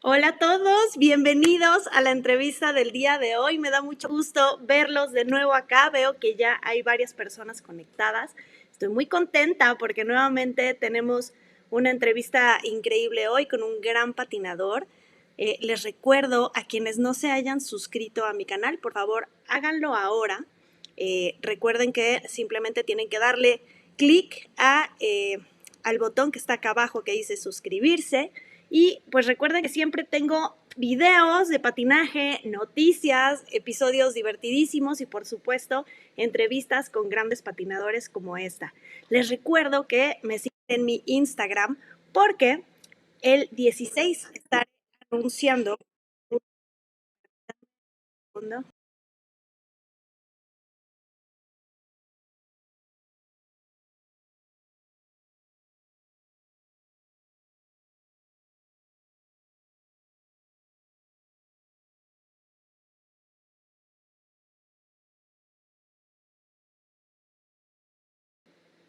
Hola a todos, bienvenidos a la entrevista del día de hoy. Me da mucho gusto verlos de nuevo acá. Veo que ya hay varias personas conectadas. Estoy muy contenta porque nuevamente tenemos una entrevista increíble hoy con un gran patinador. Les recuerdo a quienes no se hayan suscrito a mi canal, por favor, háganlo ahora. Recuerden que simplemente tienen que darle clic al botón que está acá abajo que dice suscribirse. Y pues recuerden que siempre tengo videos de patinaje, noticias, episodios divertidísimos y por supuesto entrevistas con grandes patinadores como esta. Les recuerdo que me siguen en mi Instagram porque el 16 estaré anunciando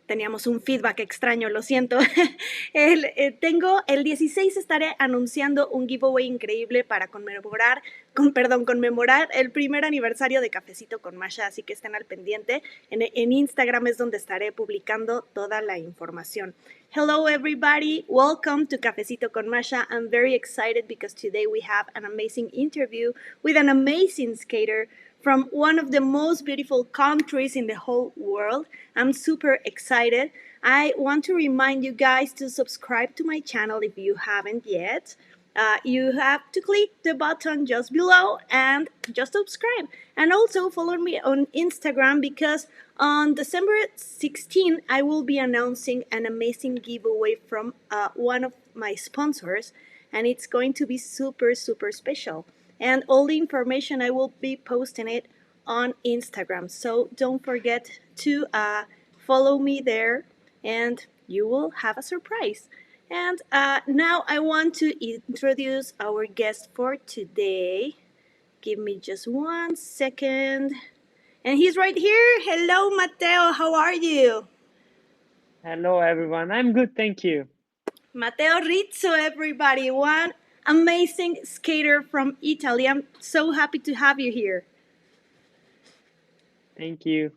teníamos un feedback extraño, lo siento. Tengo el 16 estaré anunciando un giveaway increíble para conmemorar el primer aniversario de Cafecito con Masha, así que estén al pendiente. En Instagram es donde estaré publicando toda la información. Hello everybody, welcome to Cafecito con Masha. I'm very excited because today we have an amazing interview with an amazing skater from one of the most beautiful countries in the whole world. I'm super excited. I want to remind you guys to subscribe to my channel if you haven't yet. You have to click the button just below and just subscribe. And also follow me on Instagram because on December 16, I will be announcing an amazing giveaway from one of my sponsors, and it's going to be super, super special. And all the information I will be posting it on Instagram. So don't forget to follow me there and you will have a surprise. And now I want to introduce our guest for today. Give me just 1 second. And he's right here. Hello, Matteo. How are you? Hello, everyone. I'm good, thank you. Matteo Rizzo, everybody. One amazing skater from Italy. I'm so happy to have you here. Thank you.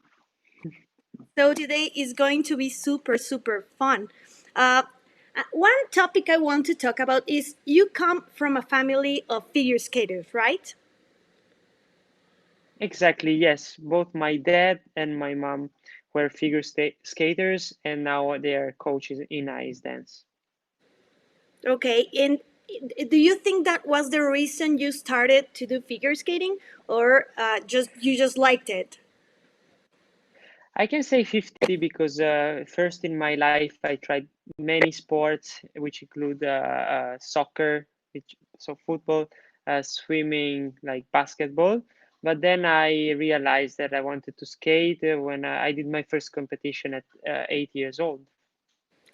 So today is going to be super, super fun. One topic I want to talk about is you come from a family of figure skaters, right? Exactly, yes. Both my dad and my mom were figure skaters, and now they are coaches in ice dance. Okay, and do you think that was the reason you started to do figure skating, or just you just liked it? I can say 50 because first in my life I tried many sports, which include soccer, so football, swimming, like basketball. But then I realized that I wanted to skate when I did my first competition at 8 years old.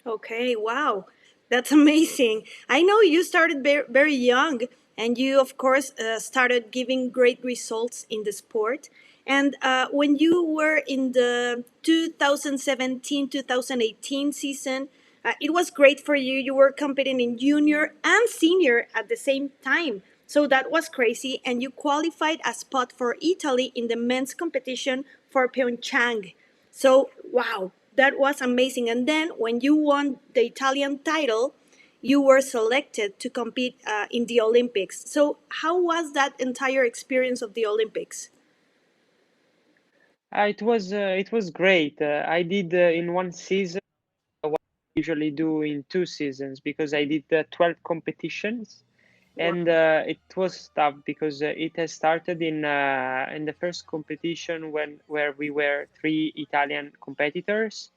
Okay, wow, that's amazing. I know you started very young, and you, of course, started giving great results in the sport. And when you were in the 2017-2018 season, it was great for you. You were competing in junior and senior at the same time. So that was crazy. And you qualified a spot for Italy in the men's competition for Pyeongchang. So, wow, that was amazing. And then when you won the Italian title, you were selected to compete in the Olympics. So, how was that entire experience of the Olympics? It was great. I did in one season what I usually do in 2 seasons because I did 12 competitions, Wow. and it was tough because it has started in the first competition where we were three Italian competitors,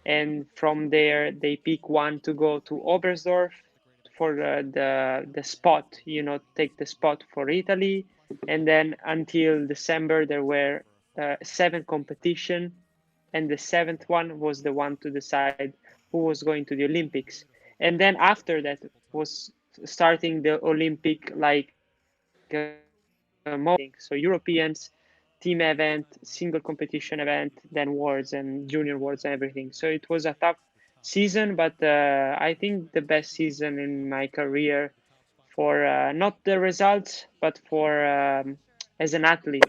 and from there they pick one to go to Oberstdorf for the spot, take the spot for Italy, and then until December there were seven competition, and the seventh one was the one to decide who was going to the Olympics. And then after that was starting the Olympic like so Europeans, team event, single competition event, then worlds and junior worlds and everything. So it was a tough season, but I think the best season in my career for not the results, but for as an athlete,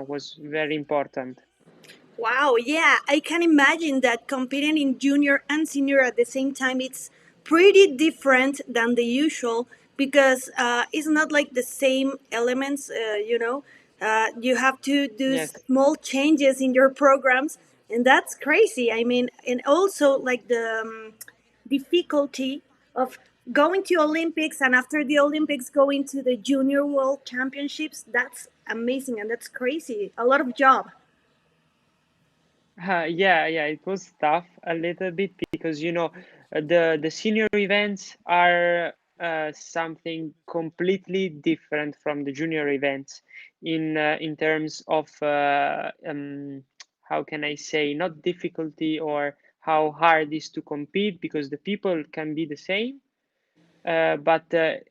was very important. Wow, yeah, I can imagine that competing in junior and senior at the same time, it's pretty different than the usual because it's not like the same elements, you have to do Yes. small changes in your programs, and that's crazy. I mean, and also like the difficulty of going to Olympics and after the Olympics going to the Junior World Championships, that's amazing and that's crazy. A lot of job. Yeah, it was tough a little bit because the senior events are something completely different from the junior events in terms of how can I say, not difficulty or how hard it is to compete, because the people can be the same, but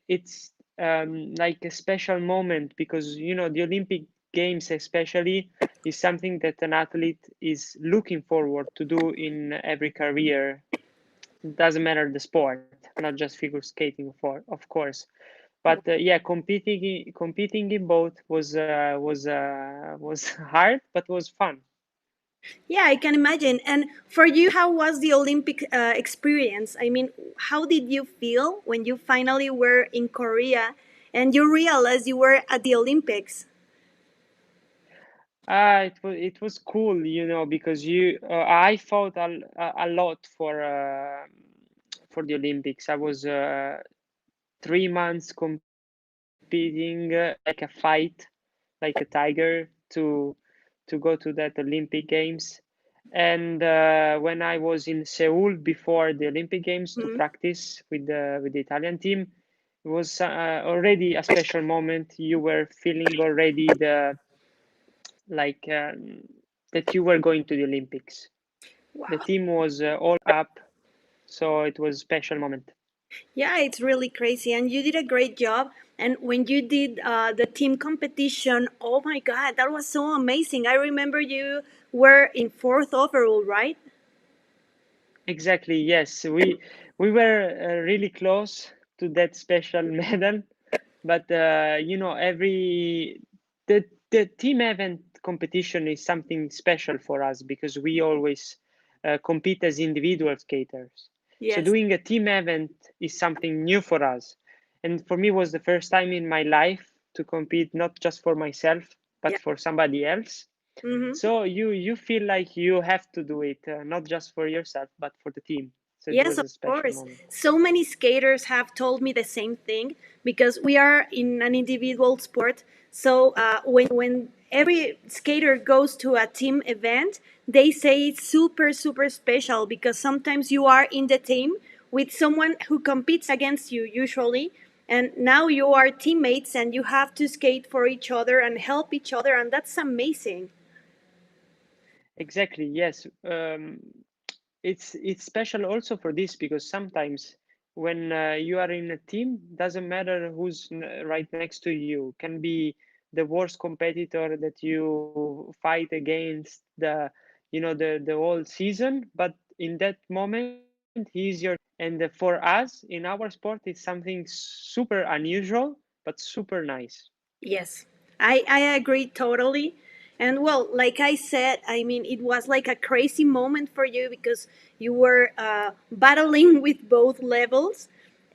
it's like a special moment because the Olympic Games especially is something that an athlete is looking forward to do in every career. It doesn't matter the sport, not just figure skating, for of course. But yeah, competing in both was hard, but was fun. Yeah, I can imagine. And for you, how was the Olympic experience? I mean, how did you feel when you finally were in Korea and you realized you were at the Olympics? It was cool, because I fought a lot for the Olympics. I was 3 months competing like a fight, like a tiger to go to that Olympic Games. And when I was in Seoul before the Olympic Games to Mhm. practice with the Italian team, it was already a special moment. You were feeling already the like that you were going to the Olympics. The Wow. team was all up, so it was a special moment. Yeah, it's really crazy. And you did a great job. And when you did the team competition, oh my God, that was so amazing. I remember you were in fourth overall, right? Exactly, yes. We were really close to that special medal, but every the team event competition is something special for us because we always compete as individual skaters. So Yes. doing a team event is something new for us, and for me was the first time in my life to compete not just for myself but Yeah. for somebody else. Hmm. So you feel like you have to do it, not just for yourself, but for the team. So it Yes, was of a special course. moment. So many skaters have told me the same thing because we are in an individual sport. So when every skater goes to a team event, they say it's super super special because sometimes you are in the team with someone who competes against you usually, and now you are teammates and you have to skate for each other and help each other, and that's amazing. Exactly. Yes. It's special also for this because sometimes when you are in a team, doesn't matter who's right next to you. Can be the worst competitor that you fight against the whole season, but in that moment he is your teammate. And for us in our sport, it's something super unusual but super nice. Yes, I agree totally. And well, like I said, I mean, it was like a crazy moment for you because you were battling with both levels.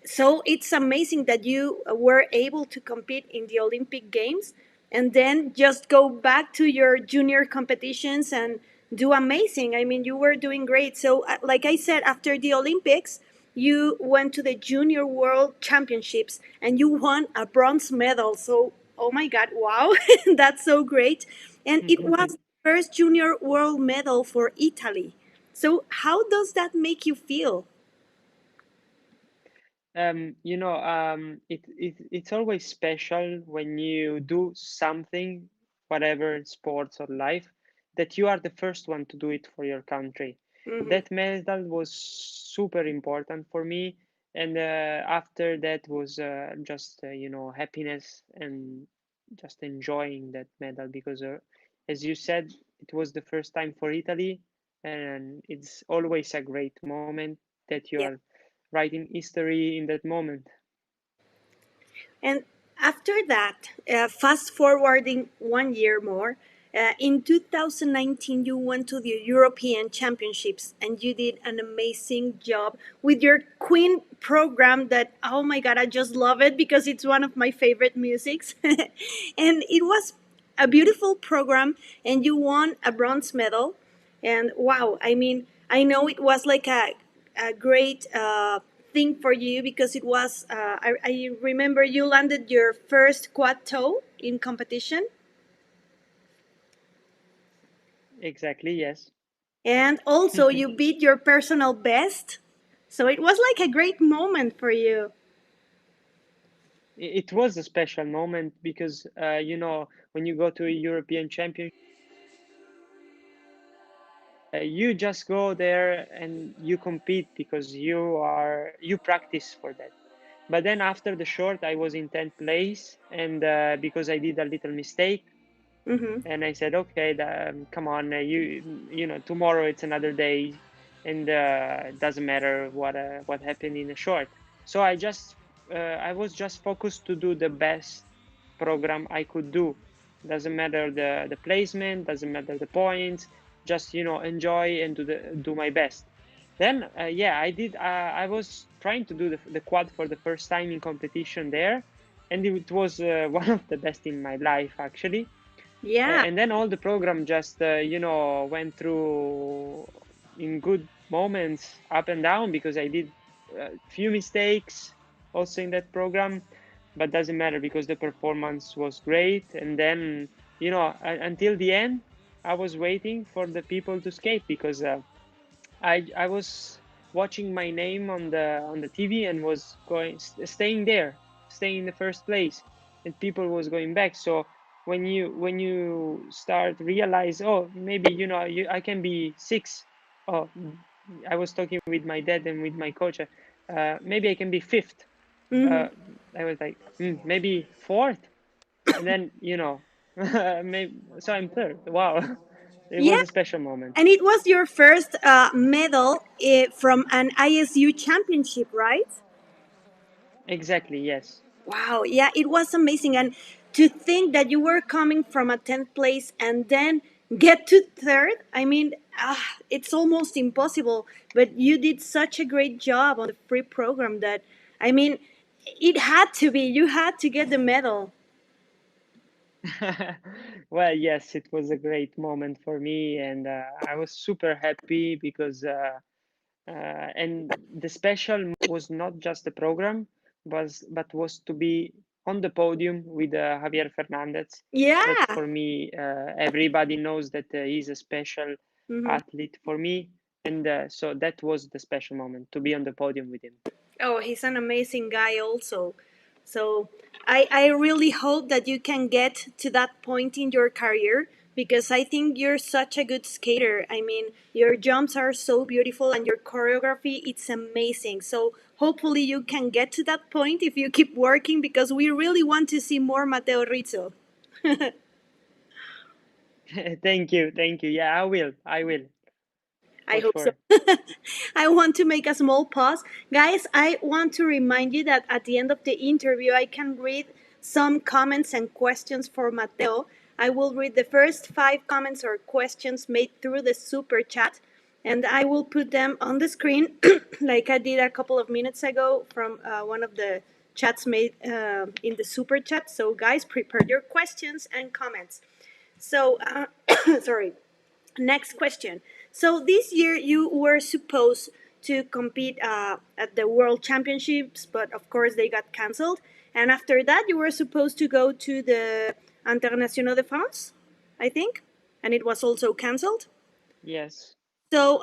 So it's amazing that you were able to compete in the Olympic Games and then just go back to your junior competitions and do amazing. I mean, you were doing great. So, like I said, after the Olympics, you went to the Junior World Championships and you won a bronze medal. So, oh my God, wow, that's so great. And it was the first Junior World medal for Italy. So, how does that make you feel? It's always special when you do something, whatever sports or life, that you are the first one to do it for your country. Hmm. That medal was super important for me, and after that was just happiness and just enjoying that medal because, as you said, it was the first time for Italy, and it's always a great moment that you Yeah. are writing history in that moment. And after that, fast forwarding 1 year more, in 2019, you went to the European Championships and you did an amazing job with your Queen program. That, oh my God, I just love it because it's one of my favorite musics. And it was a beautiful program, and you won a bronze medal. And wow, I mean, I know it was like a great thing for you because it was, I remember you landed your first quad toe in competition. Exactly, yes. And also you beat your personal best. So it was like a great moment for you. It was a special moment because when you go to a European Championship, you just go there and you compete because you practice for that. But then after the short, I was in 10th place, and because I did a little mistake, Mm-hmm. and I said, okay, come on, tomorrow it's another day, and it doesn't matter what happened in a short. So I was just focused to do the best program I could do. Doesn't matter the placement, doesn't matter the points, just enjoy and do my best. Then yeah, I did. I was trying to do the quad for the first time in competition there, and it was one of the best in my life actually. Yeah. And then all the program just went through in good moments, up and down, because I did a few mistakes also in that program, but doesn't matter because the performance was great. And then until the end, I was waiting for the people to skate because I was watching my name on the TV and was staying there, staying in the first place, and people was going back. So when you start realize, oh, maybe I can be six. Oh, I was talking with my dad and with my coach. Maybe I can be fifth. Mm-hmm. Uh, I was like, maybe fourth, and then maybe so I'm third. Wow, it Yeah. was a special moment. And it was your first medal from an ISU championship, right? Exactly, yes. Wow, yeah, it was amazing. And to think that you were coming from a 10th place and then get to third, I mean, it's almost impossible. But you did such a great job on the free program that, I mean, it had to be, you had to get the medal. Well, yes, it was a great moment for me, and I was super happy because and the special was not just the program, but was to be on the podium with Javier Fernandez. That Yeah. for me, everybody knows that he's a special Mhm. athlete for me, and so that was the special moment to be on the podium with him. Oh, he's an amazing guy, also. So I really hope that you can get to that point in your career because I think you're such a good skater. I mean, your jumps are so beautiful and your choreography, it's amazing. So hopefully you can get to that point if you keep working because we really want to see more Matteo Rizzo. Thank you. Yeah, I will I for hope so. sure. I want to make a small pause. Guys, I want to remind you that at the end of the interview, I can read some comments and questions for Matteo. I will read the first 5 comments or questions made through the super chat, and I will put them on the screen like I did a couple of minutes ago from one of the chats made in the super chat. So, guys, prepare your questions and comments. So, sorry. Next question. So this year you were supposed to compete at the World Championships, but of course they got cancelled. And after that, you were supposed to go to the International de France, I think, and it was also cancelled. Yes, So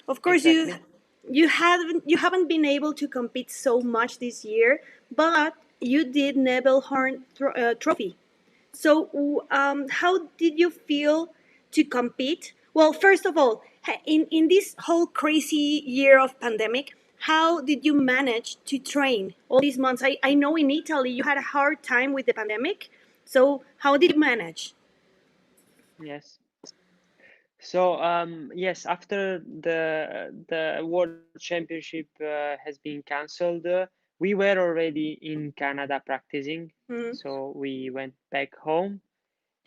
of course exactly. you haven't been able to compete so much this year, but you did Nebelhorn Trophy. So, how did you feel to compete? Well, first of all, in this whole crazy year of pandemic, how did you manage to train all these months? I know in Italy you had a hard time with the pandemic. So, how did you manage? Yes. So yes, after the World Championship has been cancelled, we were already in Canada practicing, Mm-hmm. so we went back home,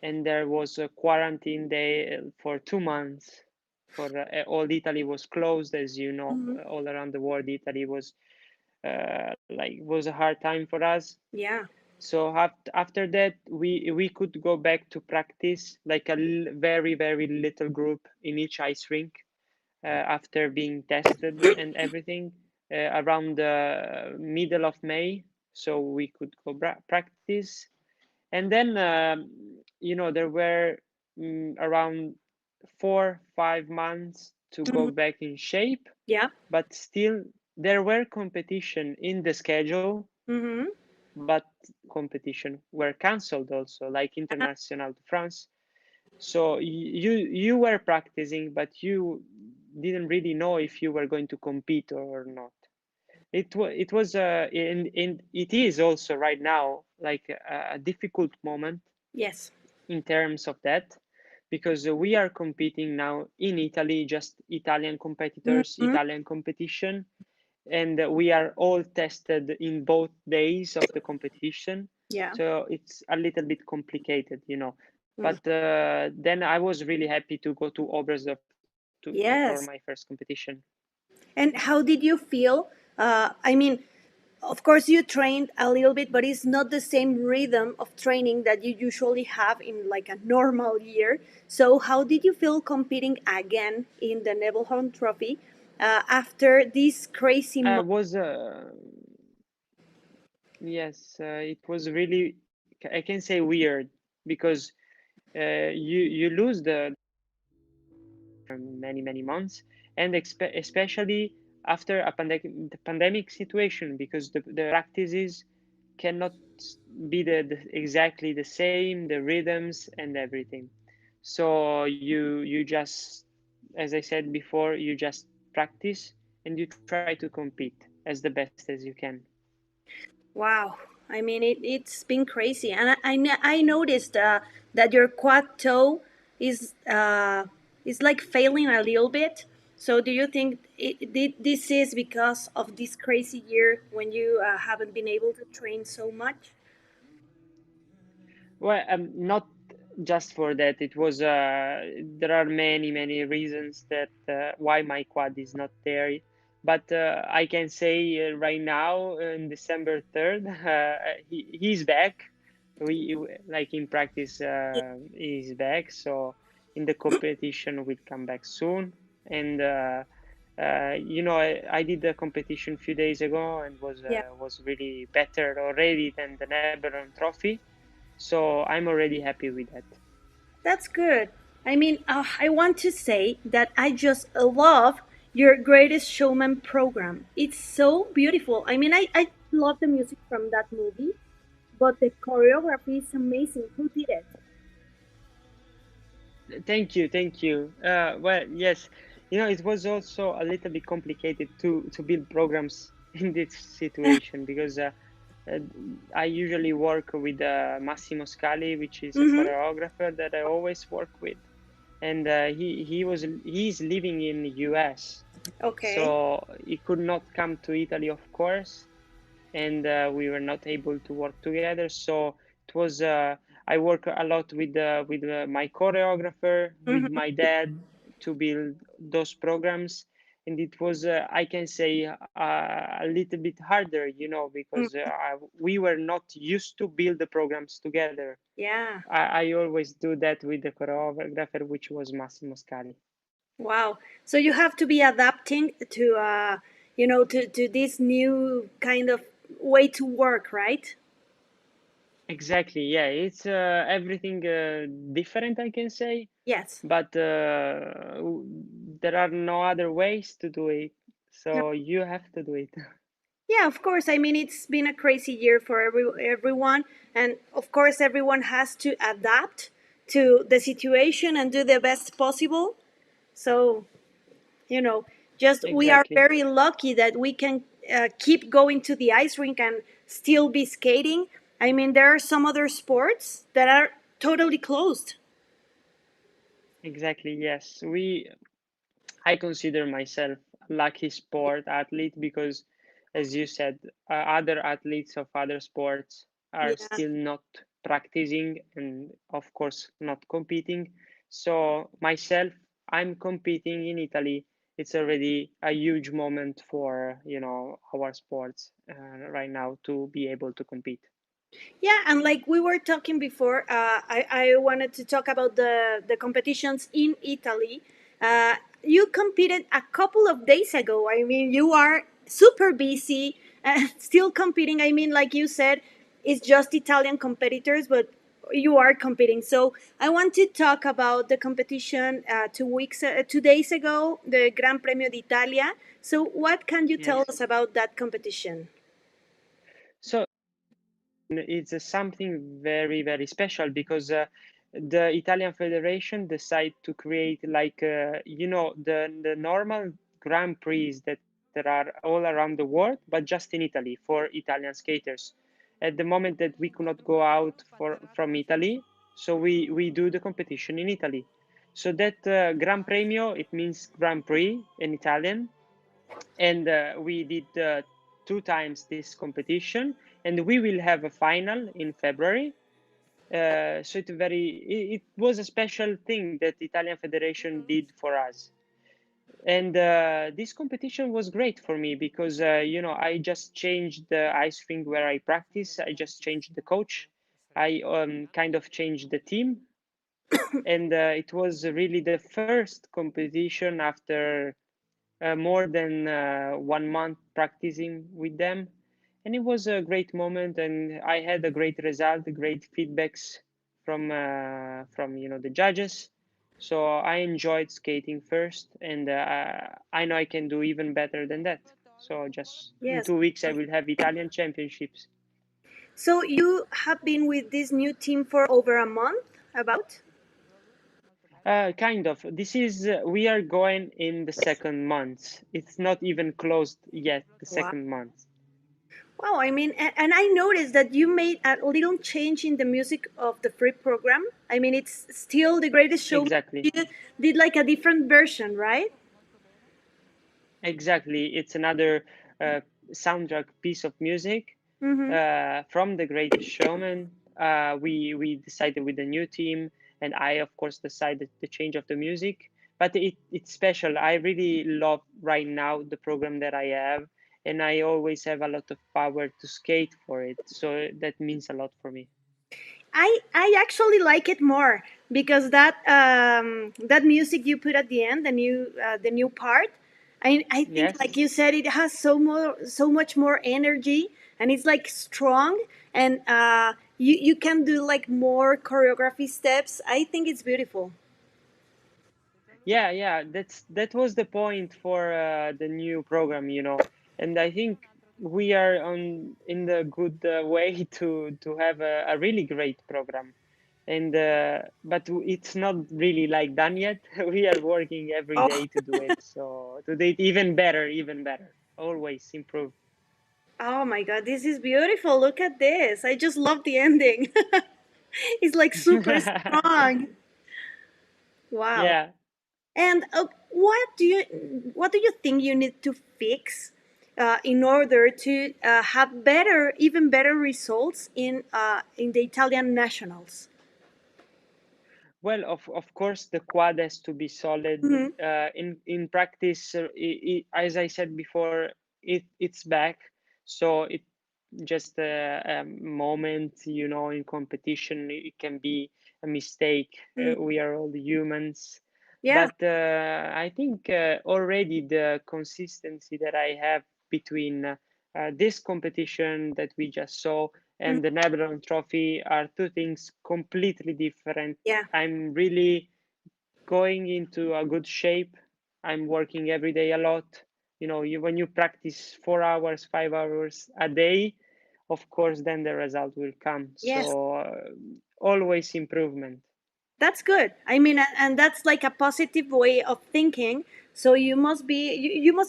and there was a quarantine day for 2 months. For all Italy was closed, as you know, Mm-hmm. all around the world. Italy was was a hard time for us. Yeah. So after that, we could go back to practice like a very very little group in each ice rink after being tested and everything around the middle of May. So we could go practice, and then there were around 4 5 months to go Mm-hmm. back in shape, Yeah. but still there were competition in the schedule, Mm-hmm. but competition were cancelled also, like International de France. So you were practicing, but you didn't really know if you were going to compete or not. It was it is also right now like a difficult moment Yes. in terms of that, because we are competing now in Italy, just Italian competitors, Mm-hmm. Italian competition, and we are all tested in both days of the competition. Yeah. So it's a little bit complicated. Mm. But then I was really happy to go to Oberstdorf for my Yes. first competition. And how did you feel? I mean, of course, you trained a little bit, but it's not the same rhythm of training that you usually have in like a normal year. So, how did you feel competing again in the Nebelhorn Trophy after this crazy month? Was Yes, it was really, I can say, weird, because you lose the many months, and especially after a pandemic situation, because the practices cannot be exactly the same, the rhythms and everything. So you just, as I said before, you just practice and you try to compete as the best as you can. Wow. I mean, it's been crazy. And I noticed that your quad toe is like failing a little bit. So, do you think this is because of this crazy year when you haven't been able to train so much? Well, not just for that. It was there are many reasons that why my quad is not there. But I can say right now, in December 3rd, he's back. We like in practice, he's back. So in the competition, we'll come back soon. And I did the competition a few days ago, and Yeah. was really better already than the Neberon Trophy. So I'm already happy with that. That's good. I mean, I want to say that I just love your Greatest Showman program. It's so beautiful. I mean, I love the music from that movie, but the choreography is amazing. Who did it? Thank you, thank you. Well, yes, it was also a little bit complicated to build programs in this situation, because uh, I usually work with Massimo Scali, which is a Mm-hmm. choreographer that I always work with, and he's living in the US, Okay. so he could not come to Italy, of course, and we were not able to work together. So it was I work a lot with my choreographer, with Mm-hmm. my dad, to build those programs, and it was I can say a little bit harder, because we were not used to build the programs together. Yeah. I always do that with the choreographer, which was Massimo Scali. Wow. So you have to be adapting to to this new kind of way to work, right? Exactly, yeah, it's everything different, I can say, Yes. but there are no other ways to do it, No. so you have to do it. Yeah, of course. I mean, it's been a crazy year for everyone, and of course, everyone has to adapt to the situation and do the best possible. So, you know, just we are Exactly, very lucky that we can keep going to the ice rink and still be skating. I mean, there are some other sports that are totally closed. exactly, yes. I consider myself a lucky sport athlete, because as you said, other athletes of other sports are Yeah. still not practicing and, of course, not competing. So, myself, I'm competing in Italy. It's already a huge moment for our sports right now to be able to compete. Yeah, and like we were talking before, I wanted to talk about the competitions in Italy. You competed a couple of days ago. I mean, you are super busy, still competing. I mean, like you said, it's just Italian competitors, but you are competing. So I want to talk about the competition 2 days ago, the Gran Premio d'Italia. So what can you tell Yes. us about that competition? So it's something very, very special because the Italian Federation decided to create like the normal Grand Prix that there are all around the world, but just in Italy for Italian skaters. At the moment that we could not go out from Italy, so we do the competition in Italy. So that Gran Premio, it means Grand Prix in Italian, and we did 2 times this competition, and we will have a final in February. So it was a special thing that Italian Federation did for us, and this competition was great for me because I just changed the ice rink where I practice. I just changed the coach. I kind of changed the team, and it was really the first competition after more than 1 month practicing with them, and it was a great moment, and I had a great result, great feedbacks from the judges. So I enjoyed skating first, and I know I can do even better than that. So just in Yes. 2 weeks I will have Italian championships. So you have been with this new team for over a month, about? Kind of. This is we are going in the second month. It's not even closed yet, the Wow. second month. Wow, I mean, and I noticed that you made a little change in the music of the free program. I mean, it's still the greatest show. Exactly. You did like a different version, right? Exactly. It's another uh, soundtrack piece of music Mm-hmm. from The Greatest Showman. We decided with the new team, and I, of course, decided the change of the music. But it's special. I really love right now the program that I have, and I always have a lot of power to skate for it. So that means a lot for me. I actually like it more because that music you put at the end, the new part. I think, like Yes. you said, it has so much more energy, and it's like strong, and you can do like more choreography steps. I think it's beautiful. Yeah, that was the point for the new program, and I think we are on in the good way to have a really great program, and but it's not really like done yet. We are working every Oh, day to do it, so to do it even better, always improve. oh my God, this is beautiful. Look at this. I just love the ending. It's like super strong. Wow. Yeah. And what do you think you need to fix in order to have even better results in the Italian nationals? Well, of course, the quad has to be solid. Hmm. In practice, as I said before, it's back. So it just a moment, in competition, it can be a mistake. We are all humans. Yeah. But I think already the consistency that I have between this competition that we just saw Mm. and the Nebron Trophy are two things completely different. Yeah. I'm really going into a good shape. I'm working every day a lot. When you practice 4 hours, 5 hours a day, of course, then the result will come. Yes. So always improvement. That's good. I mean, and that's like a positive way of thinking. So you must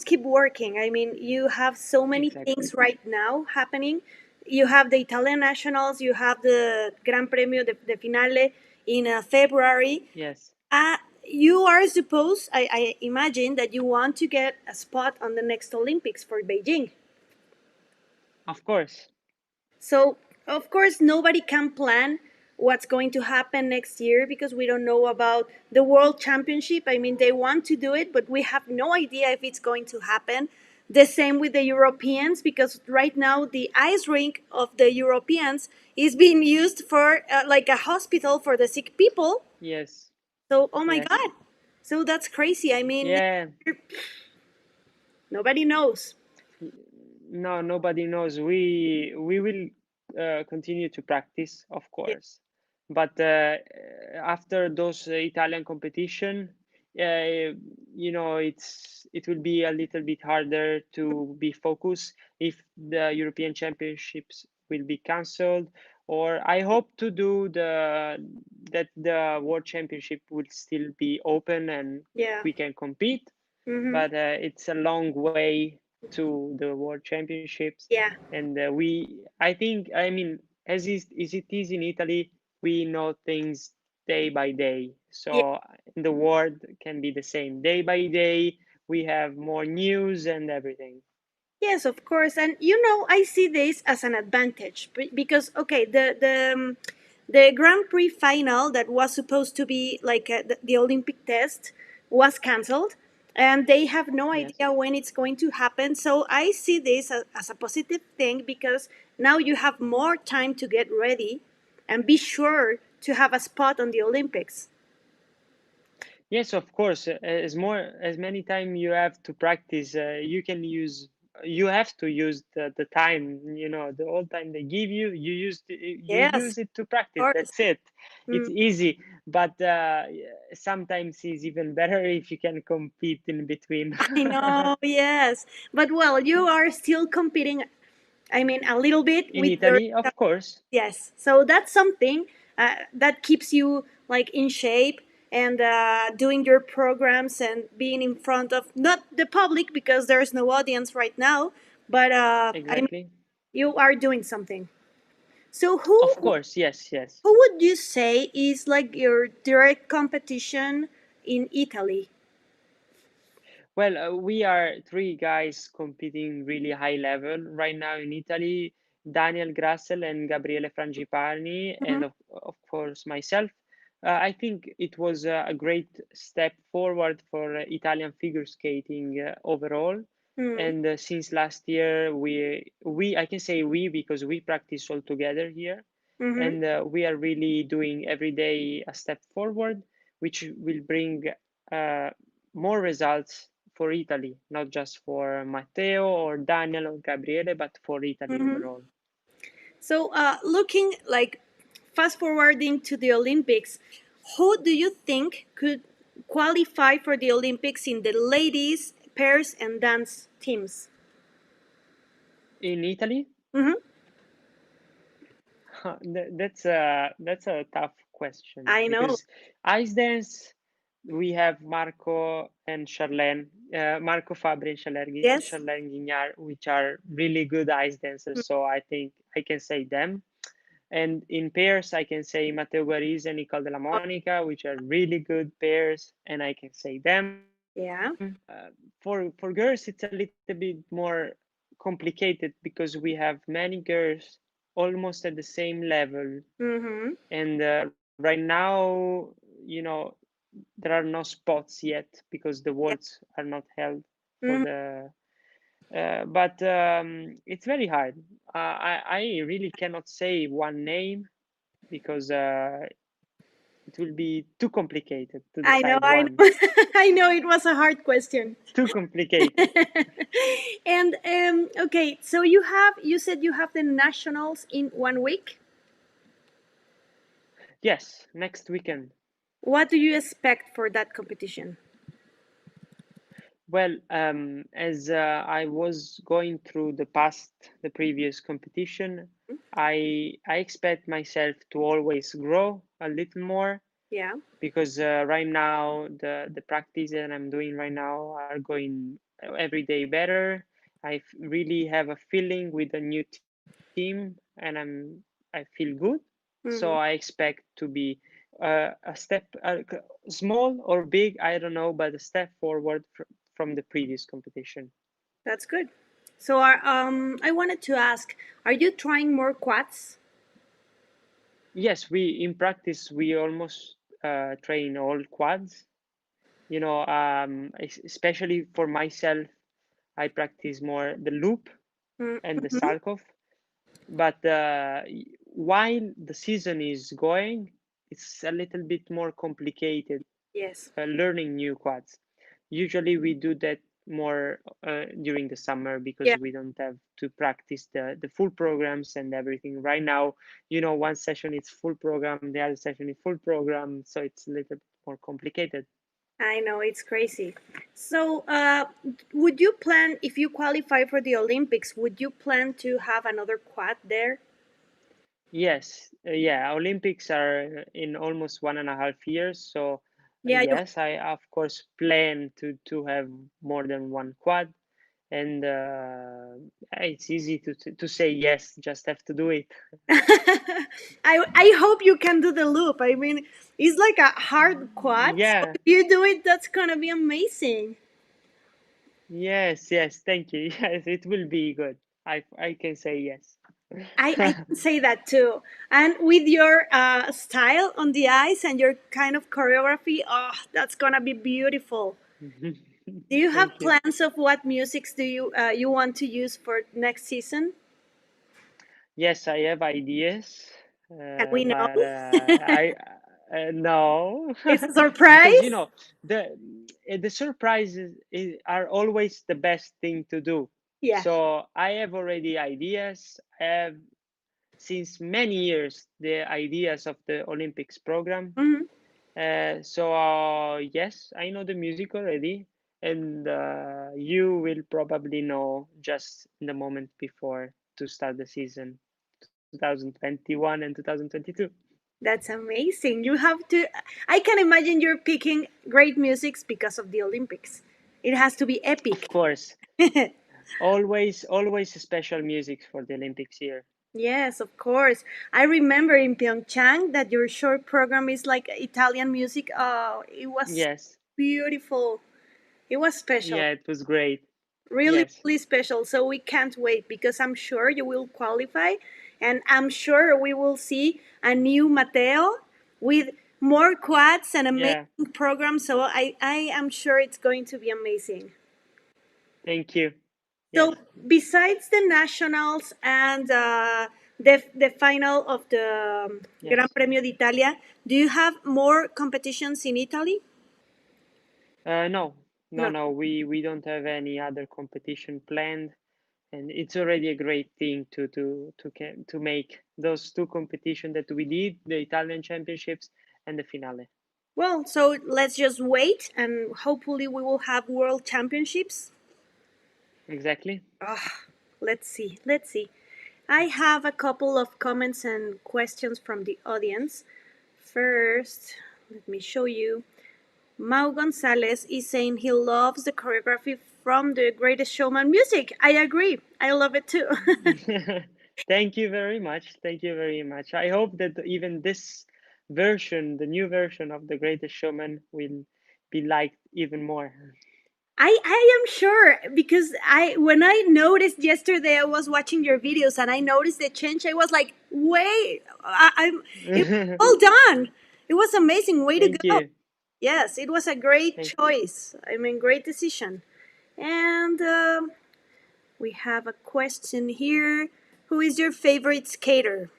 keep working. I mean, you have so many Exactly. things right now happening. You have the Italian nationals. You have the Gran Premio de Finale in February. Yes. You are supposed, I imagine, that you want to get a spot on the next Olympics for Beijing. Of course. So, of course, nobody can plan what's going to happen next year because we don't know about the World Championship. I mean, they want to do it, but we have no idea if it's going to happen. The same with the Europeans because right now the ice rink of the Europeans is being used for like a hospital for the sick people. Yes. So, oh my Yes. God. So that's crazy. I mean, Yeah. nobody knows. No, nobody knows. We will continue to practice, of Yeah. course, but after those Italian competition, it will be a little bit harder to be focused if the European Championships will be cancelled. Or I hope to do that the World Championship will still be open and Yeah. we can compete, Mm-hmm. but it's a long way to the World Championships, Yeah. and I think, I mean, as it is in Italy, we know things day by day. Yeah. So in the world can be the same. Day by day, we have more news and everything. Yes, of course, and I see this as an advantage because okay, the Grand Prix final that was supposed to be like the Olympic test was cancelled, and they have no Yes. idea when it's going to happen. So I see this as a positive thing because now you have more time to get ready and be sure to have a spot on the Olympics. Yes, of course. As many time you have to practice, you have to use the time, the whole time they give you, you Yes, use it to of practice. course. That's it. It's Mm. easy, but sometimes it's even better if you can compete in between. I know, yes. But well, you are still competing, I mean, a little bit In with your, Italy, of course. yes. So that's something that keeps you like in shape and doing your programs and being in front of not the public because there's no audience right now, but I mean, Exactly. you are doing something. So Of course, yes, yes. who would you say is like your direct competition in Italy? Well, we are three guys competing really high level right now in Italy. Daniel Grassel and Gabriele Frangipani, Mm-hmm. and of course myself. I think it was a great step forward for Italian figure skating overall. And since last year, we I can say we because we practice all together here, Mm-hmm. and we are really doing every day a step forward, which will bring uh, more results for Italy, not just for Matteo or Daniel or Gabriele, but for Italy Mm-hmm. overall. So, looking like fast forwarding to the Olympics, who do you think could qualify for the Olympics in the ladies, pairs, and dance teams? In Italy, Mm-hmm. that's a tough question I know. because ice dance, we have Marco and Charlene, Marco Fabri and Yes. Charlene Guignard, which are really good ice dancers. So I think I can say them. And in pairs, I can say Matteo Guarese and Nicole Della Monica, which are really good pairs, and I can say them. Yeah. For girls, it's a little bit more complicated because we have many girls almost at the same level, Mm-hmm. and right now, there are no spots yet because the Yeah. worlds are not held for Mm-hmm. the. But it's very hard. I really cannot say one name because it will be too complicated to I know. decide I one. know. I know it was a hard question. Too complicated. And okay, so you said you have the nationals in 1 week. Yes, next weekend. What do you expect for that competition? Well, as I was going through the previous competition, I expect myself to always grow a little more Yeah. because right now the practice that I'm doing right now are going every day better. Really have a feeling with a new team, and I feel good. So I Mm-hmm. expect to be a step, small or big, I don't know, but a step forward from the previous competition. That's good. So, I wanted to ask, are you trying more quads? Yes, we in practice we almost train all quads. Especially for myself, I practice more the loop and the Mm-hmm. Salkov. But while the season is going, it's a little bit more complicated Yes. learning new quads. Usually we do that more during the summer because Yeah, we don't have to practice the full programs and everything. Right now, one session is full program, the other session is full program, so it's a little bit more complicated. I know it's crazy. So, would you plan if you qualify for the Olympics? Would you plan to have another quad there? Yes, yeah, Olympics are in almost 1.5 years, so Yeah, you. yes, I of course plan to have more than one quad, and it's easy to say yes, just have to do it. I hope you can do the loop. I mean, it's like a hard quad. So Yeah, if you do it, that's gonna be amazing. yes, yes, thank you. Yes, it will be good. I can say yes. I can say that too. And with your style on the ice and your kind of choreography, oh, that's gonna be beautiful. Do you have Thank you. plans of what musics do you want to use for next season? Yes, I have ideas, Can we know? but I no, It's a because surprise. the the surprises are always the best thing to do. Yeah. So I have already ideas. I have since many years the ideas of the Olympics program. Hmm. Yes, I know the music already, and you will probably know just in the moment before to start the season, 2021 and 2022. That's amazing. You have to. I can imagine you're picking great musics because of the Olympics. It has to be Of epic. course, always special music for the Olympics here. Yes, of course. I remember in Pyeongchang that your short program is like Italian music. Oh, it was Yes, beautiful. It was special. yeah, it was great. Really, Yes, really special. So we can't wait because I'm sure you will qualify and I'm sure we will see a new Matteo with more quads and yeah, amazing programs. So I am sure it's going to be amazing. thank you. So Yes, besides the nationals and the final of the Gran yes. Premio d'Italia, do you have more competitions in Italy? No, no, No. no. We don't have any other competition planned, and it's already a great thing to make those two competition that we did, the Italian championships and the finale. Well, so let's just wait and hopefully we will have world championships. Exactly. Ah, let's see. Let's see. I have a couple of comments and questions from the audience. First, let me show you. Mau Gonzalez is saying he loves the choreography from the Greatest Showman music. I agree. I love it too. Thank you very much. Thank you very much. I hope that even this version, the new version of The Greatest Showman, will be liked even more. I am sure because I when I noticed yesterday I was watching your videos and I noticed the change. I was like, wait, I'm it well done. It was amazing. Way to Thank go. you. Yes, it was a great Thank choice. I mean, great decision. And we have a question here. Who is your favorite skater?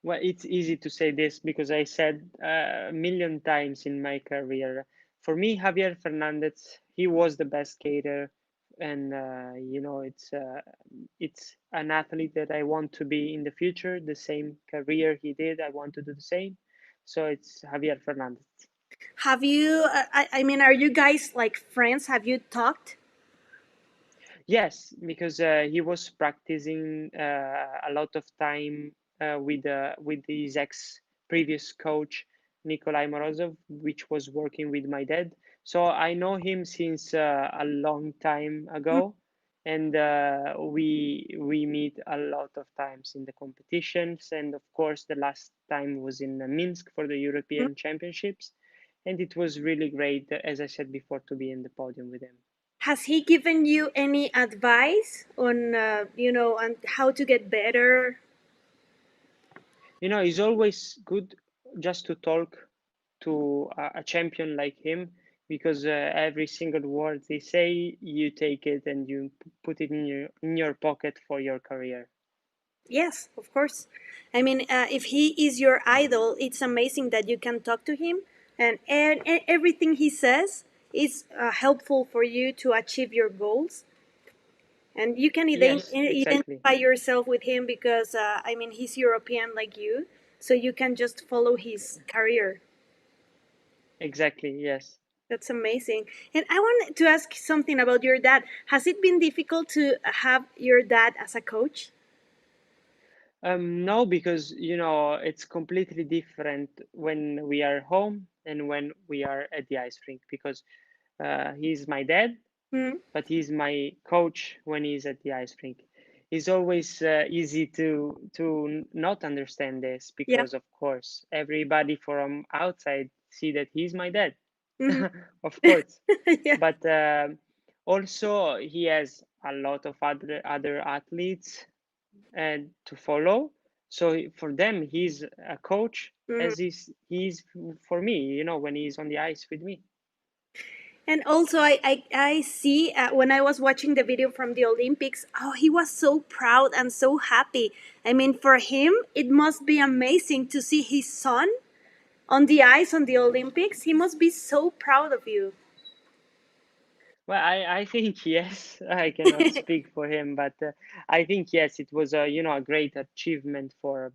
Well, it's easy to say this because I said a million times in my career. For me, Javier Fernandez, he was the best skater, and it's an athlete that I want to be in the future. The same career he did, I want to do the same. So it's Javier Fernandez. Have you? I mean, are you guys like friends? Have you talked? Yes, because he was practicing a lot of time with his ex previous coach Nikolai Morozov, which was working with my dad. So I know him since a long time ago, and we meet a lot of times in the competitions. And of course, the last time was in Minsk for the European Championships, and it was really great, as I said before, to be in the podium with him. Has he given you any advice on, on how to get better? It's always good just to talk to a champion like him, because every single word they say, you take it and you put it in your pocket for your career. Yes, of course. I mean, if he is your idol, it's amazing that you can talk to him, and everything he says is helpful for you to achieve your goals. And you can Yes, exactly. identify yourself with him because, I mean, he's European like you, so you can just follow his career. Exactly, yes. That's amazing. And I wanted to ask something about your dad. Has it been difficult to have your dad as a coach? No, because it's completely different when we are home and when we are at the ice rink, because he's my dad, Hmm. but he's my coach when he's at the ice rink. It's always easy to not understand this, Yeah. because of course everybody from outside see that he's my dad, Hmm. of course. Yeah. But also he has a lot of other athletes and to follow. So for them, he's a coach, Mhm. as he's for me, when he's on the ice with me. And also, I see when I was watching the video from the Olympics, oh, he was so proud and so happy. I mean, for him, it must be amazing to see his son on the ice on the Olympics. He must be so proud of you. Well, I think yes. I cannot speak for him, but I think yes, it was a great achievement for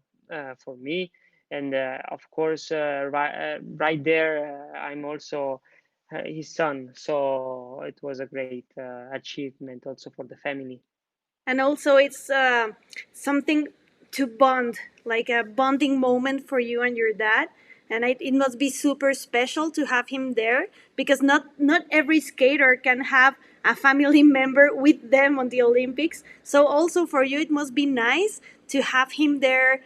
me, and of course, right there, I'm also his son, so it was a great achievement also for the family. And also, it's something to bond, like a bonding moment for you and your dad. And it must be super special to have him there because not every skater can have a family member with them on the Olympics. So also for you, it must be nice to have him there,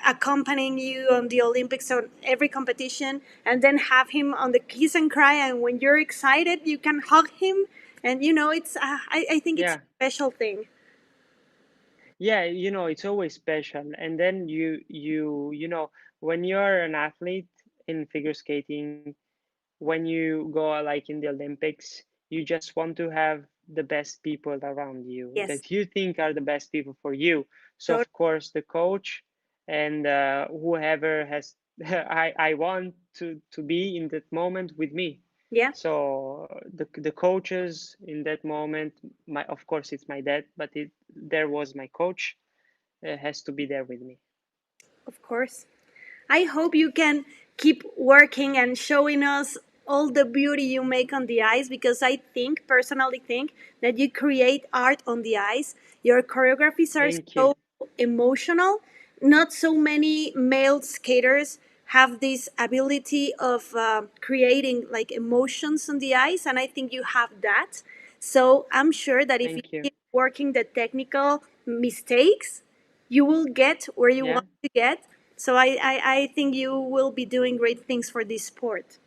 accompanying you on the Olympics on every competition, and then have him on the kiss and cry. And when you're excited, you can hug him. And it's I think it's a Yeah. special thing. Yeah, it's always special. And then when you're an athlete in figure skating, when you go like in the Olympics, you just want to have the best people around you Yes. that you think are the best people for you. So So of course the coach and whoever has I want to be in that moment with me. yeah, So the coaches in that moment, my of course it's my dad, but there was my coach, has to be there with me. of course. I hope you can keep working and showing us all the beauty you make on the ice because I think, personally think, that you create art on the ice. Your choreographies are Thank you. so emotional. Not so many male skaters have this ability of creating like emotions on the ice, and I think you have that. So I'm sure that if you Thank you. keep working the technical mistakes, you will get where you Yeah. want to get. So I think you will be doing great things for this sport.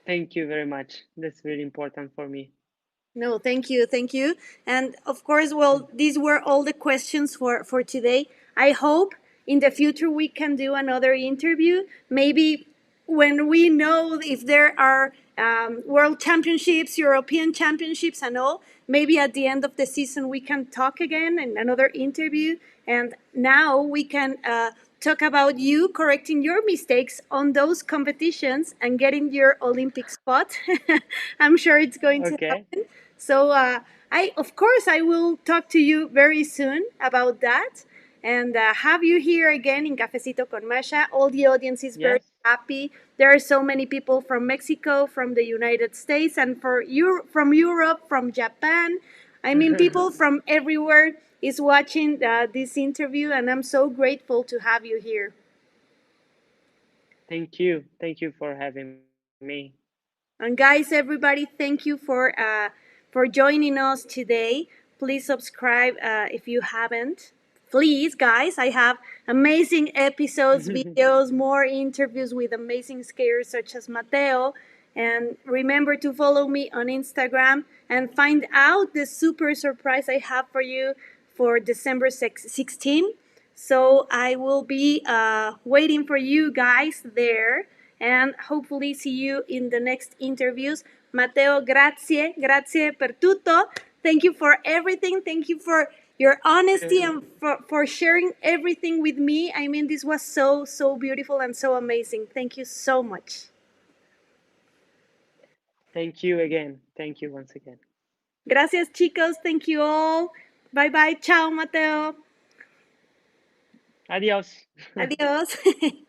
Thank you very much. That's really important for me. No, thank you, thank you. And of course, well, these were all the questions for today. I hope in the future we can do another interview. Maybe when we know if there are world championships, European championships, and all. Maybe at the end of the season we can talk again in another interview. And now we can talk about you correcting your mistakes on those competitions and getting your Olympic spot. I'm sure it's going to Okay. happen. So I, of course, I will talk to you very soon about that, and have you here again in Cafecito con Masha. All the audience is very Yes. happy. There are so many people from Mexico, from the United States, and from Europe, from Japan. I mean, people from everywhere is watching this interview, and I'm so grateful to have you here. Thank you. Thank you for having me. And guys, everybody, thank you for joining us today. Please subscribe if you haven't. Please, guys, I have amazing episodes, videos, more interviews with amazing skaters such as Matteo. And remember to follow me on Instagram and find out the super surprise I have for you for December 16. So I will be waiting for you guys there and hopefully see you in the next interviews. Matteo, grazie per tutto. Thank you for everything. Thank you for your honesty and for sharing everything with me. I mean, this was so, so beautiful and so amazing. Thank you so much. Thank you again. Thank you once again. Gracias, chicos. Thank you all. Bye bye. Ciao, Mateo. Adios. Adiós.